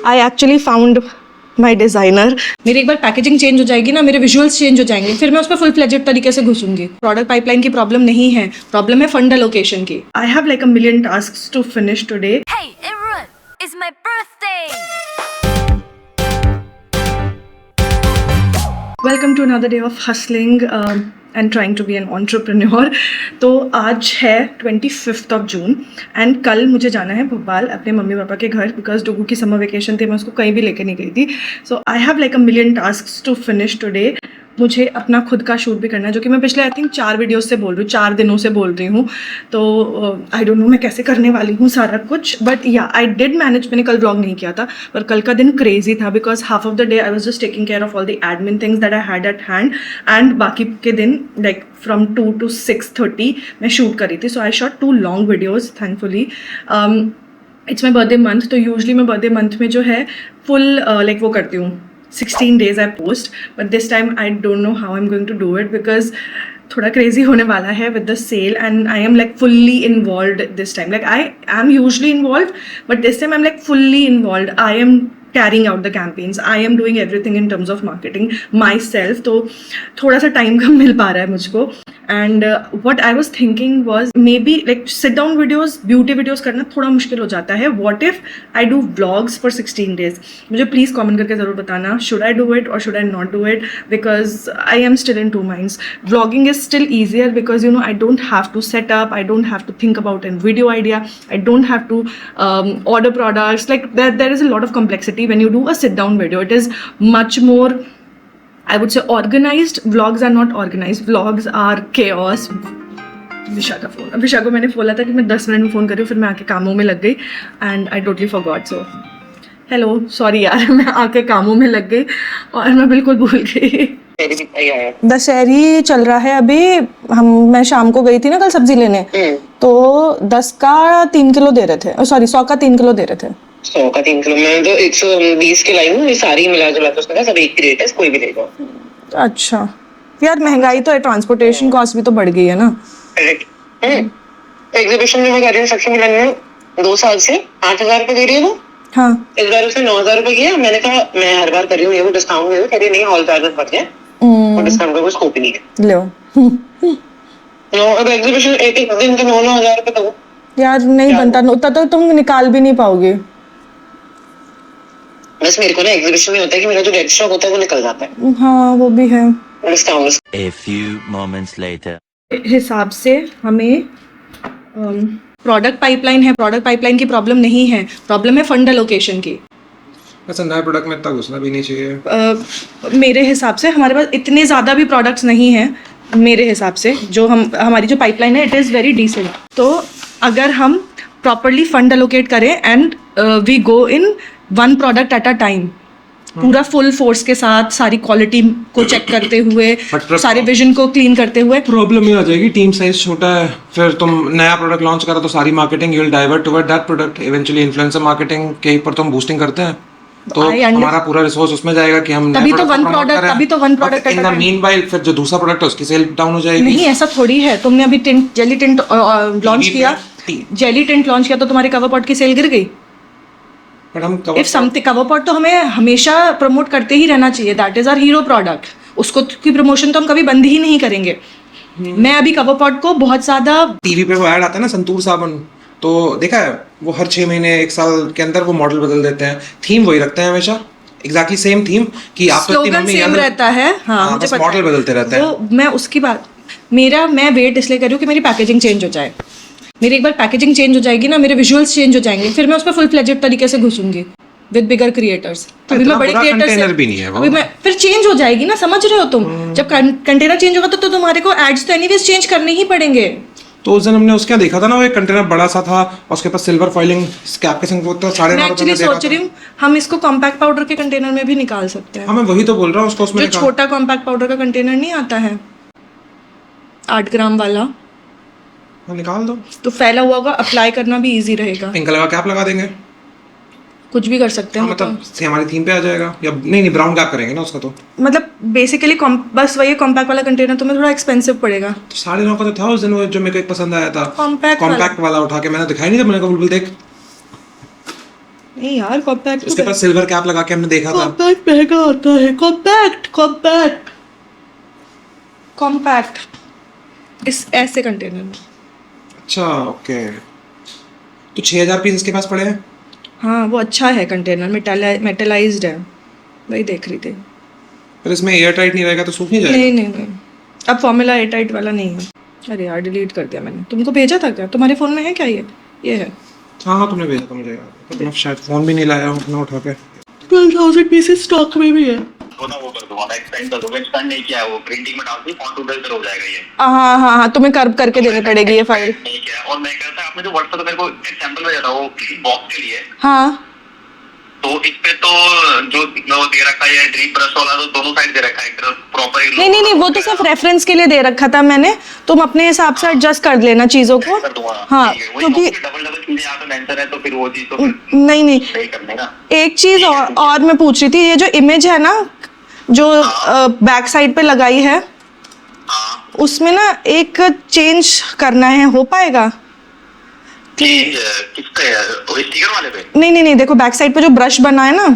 I actually found my designer. मेरी एक बार packaging change हो जाएगी ना, मेरे विजुअल्स चेंज हो जाएंगे, फिर मैं उस पर फुल फ्लेजेड तरीके से घुसूंगी। प्रोडक्ट पाइपलाइन की प्रॉब्लम नहीं है, प्रॉब्लम है फंड एलोकेशन की। I have like a million tasks to finish today. Hey everyone, it's my birthday! Welcome to another day of hustling and trying to be an entrepreneur. तो आज है 25 जून and कल मुझे जाना है भोपाल अपने मम्मी पापा के घर, बिकॉज डोगू की समर वेकेशन थी, मैं उसको कहीं भी लेके नहीं गई थी। So I have like a million tasks to finish today. मुझे अपना खुद का शूट भी करना है, जो कि मैं पिछले आई थिंक 4 वीडियोस से बोल रही हूँ, 4 दिनों से बोल रही हूँ। तो आई डोंट नो मैं कैसे करने वाली हूँ सारा कुछ, बट या आई डिड मैनेज। मैंने कल व्लॉग नहीं किया था, पर कल का दिन क्रेजी था because half of the day I was just taking care of all the admin things that I had eight hand, and बाकी के दिन लाइक फ्रॉम 2 to 6:30 मैं शूट करी थी। So I shot 2 long videos thankfully. It's my birthday month, तो usually मैं birthday month में जो है फुल लाइक वो करती हूँ, 16 days I post, but this time I don't know how I'm going to do it because थोड़ा crazy होने वाला है with the sale and I am like fully involved this time. Like I am usually involved, but this time I'm like fully involved. I am carrying out the campaigns. I am doing everything in terms of marketing myself. तो थोड़ा सा time कम मिल पा रहा है मुझको। And what I was thinking was maybe like sit down videos, beauty videos करना थोड़ा मुश्किल हो जाता है. What if I do vlogs for 16 days? मुझे प्लीज़ कमेंट करके ज़रूर बताना, should I do it or should I not do it? Because I am still in two minds. Vlogging is still easier because you know I don't have to set up, I don't have to think about a video idea, I don't have to order products. Like there is a lot of complexity when you do a sit down video. It is much more, I would say, organized. Vlogs are not organized. Vlogs are chaos. विशा का phone, विशा को मैंने बोला था कि मैं 10 minute में फ़ोन करी, फिर मैं आके कामों में लग गई and I totally forgot. So hello, sorry यार, मैं आके कामों में लग गई और मैं बिल्कुल भूल गई। दशहरी चल रहा है अभी। मैं शाम को गई थी ना कल सब्जी लेने, तो 10 का 3 किलो दे रहे थे, सॉरी 100 का 3 किलो दे रहे थे। 100 का 3 किलो, मैं तो 120 के लाई हूँ। ये सारी मिला जुला के उसमें सब एक ही रेट है, कोई भी लेगा। अच्छा यार, महंगाई तो है, ट्रांसपोर्टेशन कॉस्ट भी तो बढ़ गई है ना। एग्जीबिशन में मैं कह रही हूँ सबसे मिलन में 2 साल से 8,000 रुपए दे रही है वो। हाँ, इस बार उसने 9,000 रुपए किया। मैंने कहा मैं हर बार कर रही हूँ ये वो डिस्काउंट दे दो, कह रही नहीं हॉल चार्जेस बढ़ गए और डिस्काउंट का कोई स्कोप ही नहीं है। लो अब एग्जीबिशन एक दिन के 9,000 रुपए दो यार, नहीं बनता, उतना तो तुम निकाल भी नहीं पाओगे। बस मेरे को ना एग्जीबिशन में होता है कि मेरा जो डेड स्टॉक होता है वो निकल जाता है। हाँ वो भी है। Discount A few moments later. हिसाब से हमें प्रोडक्ट पाइपलाइन है, प्रोडक्ट पाइपलाइन की प्रॉब्लम नहीं है, प्रॉब्लम है फंड एलोकेशन की। ऐसा नया प्रोडक्ट में इतना घुसना भी नहीं चाहिए। मेरे हिसाब से हमारे पास इतने ज़्यादा भी प्रोडक्ट्स नहीं हैं मेरे हिसाब से। जो हमारी जो पाइपलाइन है इट इज़ वेरी डिसेंट। तो अगर हम प्रॉपरली फंड एलोकेट करें and we go in 1 product at a time, पूरा फुल फोर्स के साथ, सारी क्वालिटी को चेक करते हुए, सारे विजन को क्लीन करते हुए। प्रॉब्लम ये आ जाएगी, टीम साइज छोटा है, फिर तुम नया प्रोडक्ट लॉन्च करा तो सारी marketing you will divert toward that product. Eventually influencer marketing के ऊपर तो हम बूस्टिंग करते हैं, तो हमारा पूरा रिसोर्स उसमें जाएगा कि हम तभी तो one product in the meanwhile फिर जो दूसरा प्रोडक्ट है उसकी सेल डाउन हो जाएगी। नहीं, ऐसा थोड़ी है। तुमने अभी जेली टिंट लॉन्च किया, जेली टिंट लॉन्च किया तो तुम्हारे कवर पॉट की सेल गिर गई। इफ समथिंग, कवर पॉट तो हमें हमेशा प्रमोट करते ही रहना चाहिए, that is our hero product. उसको की प्रमोशन तो हम कभी बंद ही नहीं करेंगे। मैं अभी कवर पॉट को बहुत ज्यादा, टीवी पे वो ऐड आता है ना संतूर साबुन, तो देखा है वो हर 6 महीने 1 साल के अंदर वो मॉडल बदल देते हैं, थीम वही रखते हैं हमेशा, एग्जैक्टली सेम थीम कि आप स्लोगन सेम रहता है। हाँ, मुझे पता मॉडल बदलते रहते हैं। तो मैं उसकी बात, मैं वेट इसलिए कर रही हूँ कि मेरी पैकेजिंग चेंज हो जाए। मेरी एक बार पैकेजिंग चेंज हो जाएगी ना, मेरे विजुअल्स चेंज हो जाएंगे, फिर मैं उस पर फुल फ्लेजेड तरीके से घुसूंगी विद बिगर क्रिएटर्स। अभी मैं बड़े क्रिएटर्स भी नहीं है, अभी मैं फिर चेंज हो जाएगी ना, समझ रहे हो तुम। जब कंटेनर चेंज होगा तो तुम्हारे को एड्स तो एनीवेज चेंज करने ही पड़ेंगे। तो उस दिन हमने उसका देखा था ना, वो एक कंटेनर बड़ा सा था और उसके पास सिल्वर फॉइलिंग कैप के संग वो था 9.5 मैं एक्चुअली सोच रही हूँ हम इसको कॉम्पैक्ट पाउडर के कंटेनर में भी निकाल सकते हैं। हाँ, मैं वही तो बोल रहा हूँ, उसको उसमें जो छोटा कॉम्पैक्ट पाउडर का कंटेनर नहीं आता है 8 ग्राम वाला, निकाल दो तो फैला हुआ होगा, अप्लाई करना भी इजी रहेगा। पिंक कलर का कैप लगा देंगे, कुछ भी कर सकते हैं। मतलब हमारी थीम पे आ जाएगा। या नहीं ब्राउन कैप करेंगे ना उसका, तो मतलब बेसिकली बस वही कॉम्पैक्ट वाला कंटेनर तुम्हें थोड़ा एक्सपेंसिव पड़ेगा। तो 9.5 का तो था उस दिन वो, जो मेरे को एक पसंद आया था कॉम्पैक्ट वाला उठा के मैंने दिखाई नहीं था, मैंने कहा बुलबुल देख, नहीं यार कॉम्पैक्ट इसके पास सिल्वर कैप लगा के हमने देखा था। कॉम्पैक्ट महंगा आता है। कॉम्पैक्ट इस ऐसे कंटेनर में। अच्छा ओके, तो 6000 पीस इसके पास पड़े हैं। हाँ वो अच्छा है कंटेनर, मेटलाइज्ड है, वही देख रही थी। पर इसमें एयर टाइट नहीं रहेगा तो सूख नहीं जाएगा? नहीं, अब फॉर्मूला एयर टाइट वाला नहीं है। अरे यार डिलीट कर दिया मैंने। तुमको भेजा था क्या? तुम्हारे फ़ोन में है क्या ये है? हाँ तुमने भेजा था मुझे याद है, पर मैं शायद फ़ोन भी नहीं लाया हूँ अपना उठा के। 12,000 पीसेस स्टॉक में भी है। वो कर दूंगा, एक्सपेंड कर दूंगा। एक्सपेंड नहीं किया है, वो प्रिंटिंग में डाल दी, फॉन्ट उधर हो जाएगा ये। हाँ तुम्हें कर्व करके देनी पड़ेगी ये फाइल। नहीं किया। और मैं कहता आपने जो व्हाट्सएप पे मेरे को एक सैंपल भेजा था वो बॉक्स के लिए, हाँ तो इस पे तो जो वो दे रखा है ड्रीम ब्रश वाला, तो दोनों साइड दे रखा है प्रॉपर। नहीं वो तो सिर्फ रेफरेंस के लिए दे रखा था मैंने। तुम अपने हिसाब से एडजस्ट कर लेना चीज़ों को। हाँ क्योंकि डबल चीजें यहाँ पे मेंशन है, तो फिर वो चीज तो नहीं सही करने का। एक चीज़ और मैं पूछ रही थी, ये जो इमेज है ना जो बैक साइड पे लगाई है, उसमें ना एक चेंज करना है, हो पाएगा? किसका है? स्टिकर वाले पे? नहीं देखो बैक साइड पे जो ब्रश बना है ना,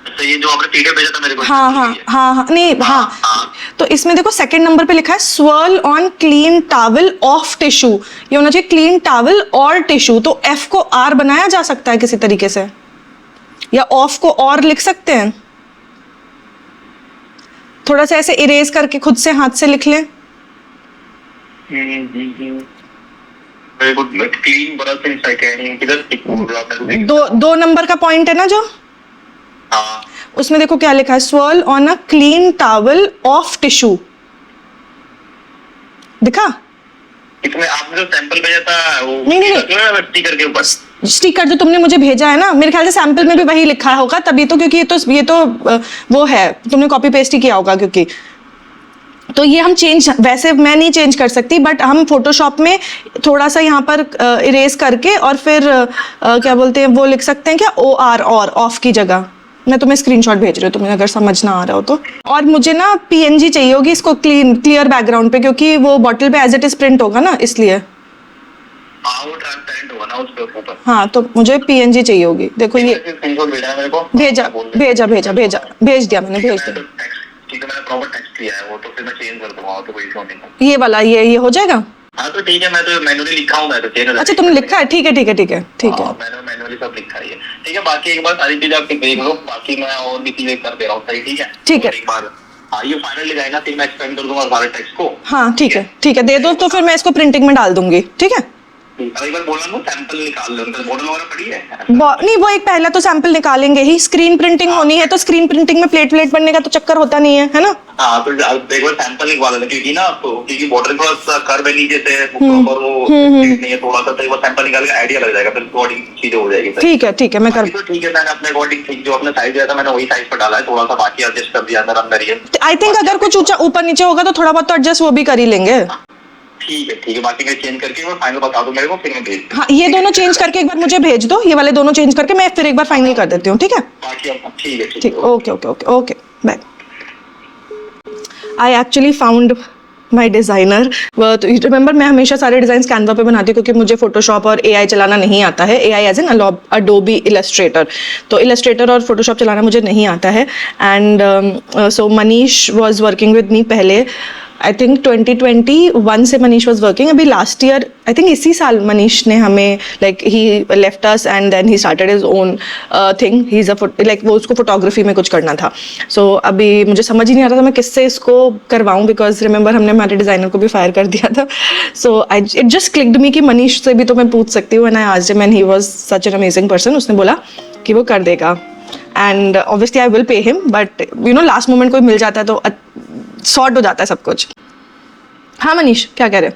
तो ये जो आपने पीडीएफ भेजा था मेरे को। हाँ नहीं हाँ तो इसमें देखो सेकंड नंबर पे लिखा है swirl on clean towel of tissue. ये होना चाहिए क्लीन टॉवल और टिश्यू। तो एफ को आर बनाया जा सकता है किसी तरीके से, या ऑफ को और लिख सकते हैं। थोड़ा सा ऐसे इरेज करके खुद से हाथ से लिख लें। क्लीन ब्रश इनसाइड है किधर? दो नंबर का पॉइंट है ना जो, हाँ उसमें देखो क्या लिखा है, swirl on a clean towel of tissue. दिखा? इसमें आपने जो सैंपल भेजा था वो नहीं स्टिकर के ऊपर स्टिकर जो तुमने मुझे भेजा है ना, मेरे ख्याल से सैंपल में भी वही लिखा होगा तभी तो, क्योंकि ये तो वो है, तुमने कॉपी पेस्ट ही किया होगा क्योंकि। तो ये हम चेंज, वैसे मैं नहीं चेंज कर सकती, बट हम फोटोशॉप में थोड़ा सा यहाँ पर इरेज करके और फिर क्या बोलते हैं वो लिख सकते हैं क्या, OR और ऑफ की जगह। मैं तुम्हें स्क्रीनशॉट भेज रही हूँ, तुम्हें अगर समझ ना आ रहा हो तो। और मुझे ना PNG चाहिए होगी इसको क्लियर बैकग्राउंड पे, क्योंकि वो बॉटल पे एज इट इज प्रिंट होगा ना, इसलिए। हाँ वो ट्रांसपेरेंट होगा ना उस पे ऊपर। हाँ तो मुझे PNG चाहिए होगी। देखो ये भेज दिया मैंने, भेज दिया। ठीक है, मैंने प्रॉपर टेक्स्ट किया है वो, तो फिर मैं चेंज कर दूंगा, तो कोई इशू नहीं। ये वाला ये हो जाएगा? हाँ तो ठीक है, मैं तो मैनुअली लिखा हूँ, मैं तो चेंज। अच्छा तुमने लिखा है, ठीक है मैंने मैनुअली सब लिखा है। ठीक है, बाकी एक बार सारी चीजें आपकी देख लो, बाकी मैं और भी चीजें कर दे रहा हूँ सही। ठीक है एक बार ये फाइनल ले जाएगा, फिर मैं एक्सपेंड कर दूंगा सारे टेक्स्ट को। हाँ ठीक है दे दो, तो फिर मैं इसको प्रिंटिंग में डाल दूंगी। ठीक है, एक बार बोला ना सैंपल निकाल लो, अंदर बॉर्डर वगैरह पड़ी है? नहीं वो एक पहला तो सैंपल निकालेंगे ही, स्क्रीन प्रिंटिंग होनी है तो स्क्रीन प्रिंटिंग में प्लेट बनने का तो चक्कर होता नहीं है ना। हाँ तो एक बार सैंपल निकाल लेना, क्योंकि ना क्योंकि बॉर्डर थोड़ा सा कर्व है नीचे से, और वो नहीं है थोड़ा सा, तो एक बार सैंपल निकाल के आइडिया लग जाएगा, फिर अकॉर्डिंग चीजें हो जाएगी। ठीक है मैं कर। तो ठीक है, मैंने अपने अकॉर्डिंग जो अपना साइज दिया था मैंने वही साइज पर डाला है, थोड़ा सा बाकी एडजस्ट कर दिया अंदर ही। आई थिंक अगर कुछ ऊपर नीचे होगा तो थोड़ा बहुत तो एडजस्ट वो भी कर ही लेंगे। ठीक है बाकी मैं चेंज करके एक बार फाइनल बता दूं मेरे को, फिर मैं भेज दूं। हाँ ये दोनों चेंज करके एक बार मुझे भेज दो, ये वाले दोनों चेंज करके मैं फिर एक बार फाइनल कर देती हूँ। ठीक है ठीक है okay bye. I actually found my designer. तो रिमेंबर मैं हमेशा सारे डिज़ाइन कैनवा पे बनाती हूँ क्योंकि मुझे फोटोशॉप और AI चलाना नहीं आता है। AI as an Adobe Illustrator, तो इलस्ट्रेटर और फोटोशॉप चलाना मुझे नहीं आता है। And so Manish was working with me पहले, आई थिंक 2021 से मनीष वॉज वर्किंग। अभी लास्ट ईयर आई थिंक इसी साल मनीष ने हमें like he left us and then he started his own thing. He is like वो उसको फोटोग्राफी में कुछ करना था। सो अभी मुझे समझ ही नहीं आ रहा था मैं किससे इसको करवाऊँ, बिकॉज रिमेंबर हमने हमारे डिज़ाइनर को भी फायर कर दिया था। सो इट जस्ट क्लिक्ड मी कि मनीष से भी तो मैं पूछ सकती हूँ। And I asked him and he was such an amazing person. उसने बोला कि वो कर देगा and obviously I will pay him, but you know last moment कोई मिल जाता है तो सॉर्ट हो जाता है सब कुछ। हाँ मनीष क्या कह रहे हो?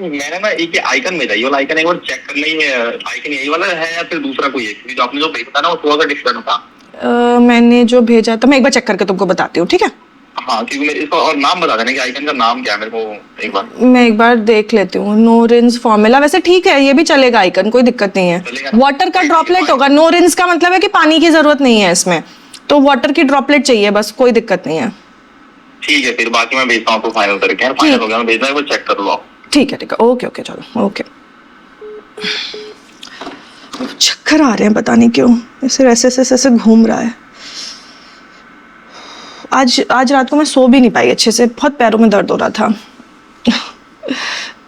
मैंने ना एक आइकन भेजा, ये वाला आइकन एक बार चेक करना ही है, आइकन यही वाला है या फिर दूसरा कोई है? क्योंकि जो आपने जो भेजा था ना वो थोड़ा सा डिफरेंट था। मैंने जो भेजा था मैं एक बार चेक करके तुमको बताती हूँ। ठीक है हाँ, क्योंकि मेरे इसका और नाम बता देना कि आइकन का नाम क्या है मेरे को एक बार। मैं एक बार देख लेती हूँ। नो रिंस फॉर्मूला, वैसे ठीक है ये भी चलेगा आइकन, कोई दिक्कत नहीं है। वाटर का ड्रॉपलेट होगा, नो रिंस का मतलब है कि पानी की जरूरत नहीं है इसमें, तो वाटर की ड्रॉपलेट चाहिए बस, कोई दिक्कत नहीं है। ठीक है, फिर बाकी मैं भेजता हूँ आपको फाइनल करके। फाइनल हो गया, मैं भेजना है, वो चेक कर लो। ठीक है ओके चलो ओके। चक्कर आ रहे हैं, पता नहीं क्यों, ऐसे ऐसे घूम रहा है। आज रात को मैं सो भी नहीं पाई अच्छे से, बहुत पैरों में दर्द हो रहा था।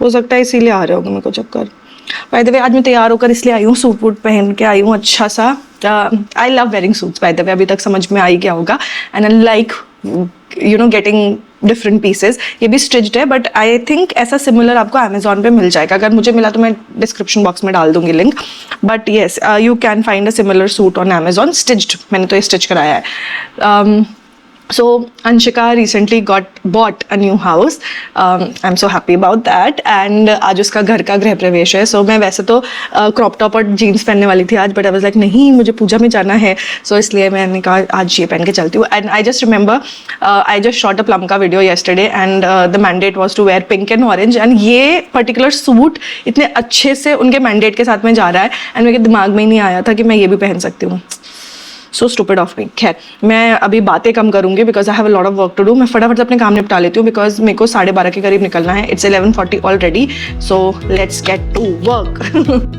हो सकता है इसीलिए आ रहे होंगे मेरे को चक्कर। बाय द वे आज मैं तैयार होकर इसलिए आई हूँ, सूट वूट पहन के आई हूँ अच्छा सा। I love wearing suits by the way, अभी तक समझ में आई गया होगा। And I like you know getting different pieces. ये भी स्टिच्ड है, बट आई थिंक ऐसा सिमिलर आपको अमेजोन पे मिल जाएगा। अगर मुझे मिला तो मैं डिस्क्रिप्शन बॉक्स में डाल दूंगी link. But yes, you can find a similar suit on Amazon stitched. मैंने तो ये स्टिच कराया है। So Anshika recently bought a new house. I'm so happy about that. And आज उसका घर का गृह प्रवेश है। So मैं वैसे तो क्रॉप टॉप और जीन्स पहनने वाली थी आज, but I was like नहीं, मुझे पूजा में जाना है। So इसलिए मैंने कहा आज ये पहन के चलती हूँ। And I just remember I just shot a plum का video yesterday and the mandate was to wear pink and orange. And ये particular सूट इतने अच्छे से उनके mandate के साथ में जा रहा है and मेरे दिमाग में ही नहीं आया था कि मैं ये भी पहन सकती हूँ। So stupid of me. खैर, मैं अभी बातें कम करूँगी because I have a lot of work to do. मैं फटाफट से अपने काम निपटा लेती हूँ बिकॉज मेरे को 12:30 के करीब निकलना है। It's 11:40 already, so let's get to work.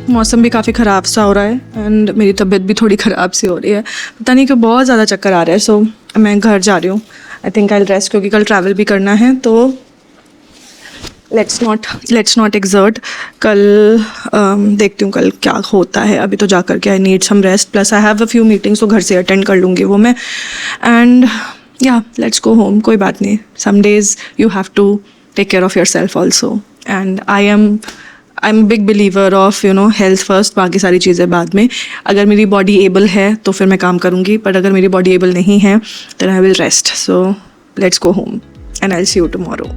मौसम भी काफ़ी ख़राब सा हो रहा है एंड मेरी तबीयत भी थोड़ी ख़राब सी हो रही है, पता नहीं क्यों बहुत ज़्यादा चक्कर आ रहा है। सो मैं घर जा रही हूँ। आई थिंक आई रेस्ट क्योंकि कल ट्रैवल भी करना है। तो लेट्स नॉट एक्सर्ट। कल देखती हूँ कल क्या होता है। अभी तो जा कर के I need some rest, plus I have a few meetings, तो घर से अटेंड कर लूँगी वो मैं। एंड या लेट्स गो होम। कोई बात नहीं, some days you have to take care of your self also. And I am big believer of you know health first, बाकी सारी चीज़ें बाद में। अगर मेरी बॉडी एबल है तो फिर मैं काम करूँगी, बट अगर मेरी बॉडी एबल नहीं है then I will rest. So let's go home and I will see you tomorrow.